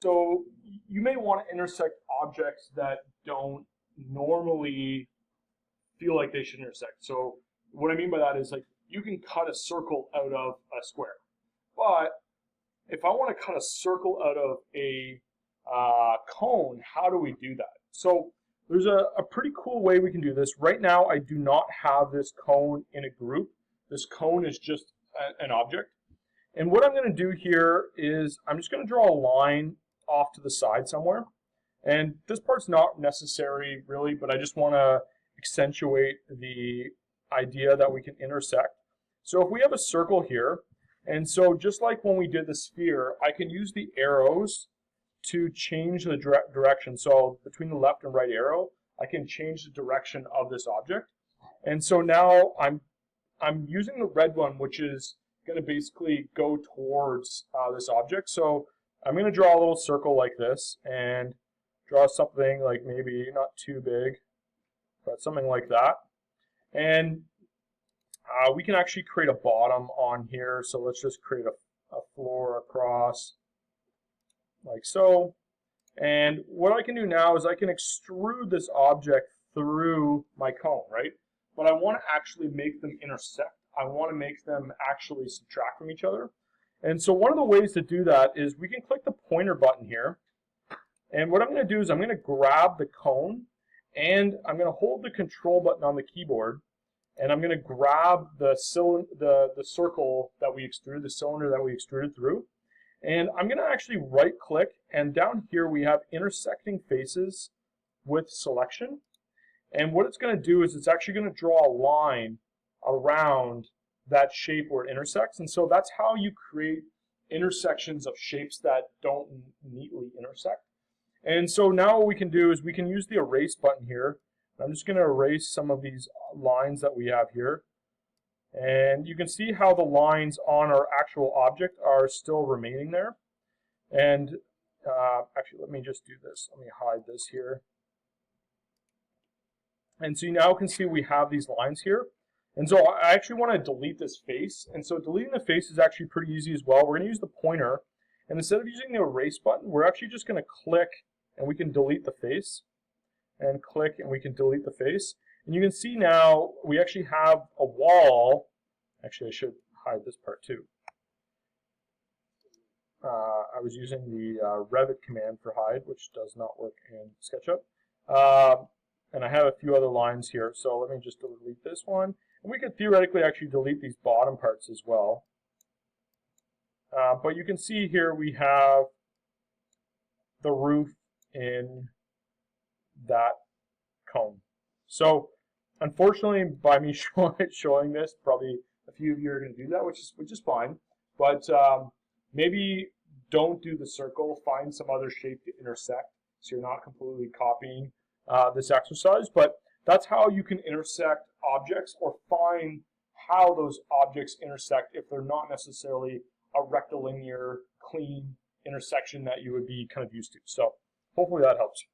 So you may want to intersect objects that don't normally feel like they should intersect. So what I mean by that is like you can cut a circle out of a square, but if I want to cut a circle out of a cone, how do we do that? So there's a pretty cool way we can do this. Right now, I do not have this cone in a group. This cone is just an object. And what I'm going to do here is I'm just going to draw a line off to the side somewhere. And this part's not necessary really, but I just want to accentuate the idea that we can intersect. So if we have a circle here, and so just like when we did the sphere, I can use the arrows to change the direction. So between the left and right arrow, I can change the direction of this object. And so now I'm using the red one, which is going to basically go towards this object. So I'm going to draw a little circle like this and draw something like maybe not too big, but something like that. And we can actually create a bottom on here. So let's just create a floor across like so. And what I can do now is I can extrude this object through my cone, right? But I want to actually make them intersect. I want to make them actually subtract from each other. And so one of the ways to do that is we can click the pointer button here. And what I'm going to do is I'm going to grab the cone and I'm going to hold the control button on the keyboard. And I'm going to grab the circle that we extruded, the cylinder that we extruded through. And I'm going to actually right click, and down here we have intersecting faces with selection. And what it's going to do is it's actually going to draw a line around that shape where it intersects. And so that's how you create intersections of shapes that don't neatly intersect. And so now what we can do is we can use the erase button here. I'm just going to erase some of these lines that we have here. And you can see how the lines on our actual object are still remaining there. And actually, let me just do this. Let me hide this here. And so you now can see we have these lines here. And so I actually want to delete this face. And so deleting the face is actually pretty easy as well. We're going to use the pointer. And instead of using the erase button, we're actually just going to click and we can delete the face. And click and we can delete the face. And you can see now we actually have a wall. Actually, I should hide this part too. I was using the Revit command for hide, which does not work in SketchUp. And I have a few other lines here, so let me just delete this one. And we could theoretically actually delete these bottom parts as well. But you can see here we have the roof in that cone. So unfortunately, by me showing this, probably a few of you are going to do that, which is fine. But maybe don't do the circle. Find some other shape to intersect, so you're not completely copying this exercise. But that's how you can intersect objects or find how those objects intersect if they're not necessarily a rectilinear, clean intersection that you would be kind of used to. So hopefully that helps.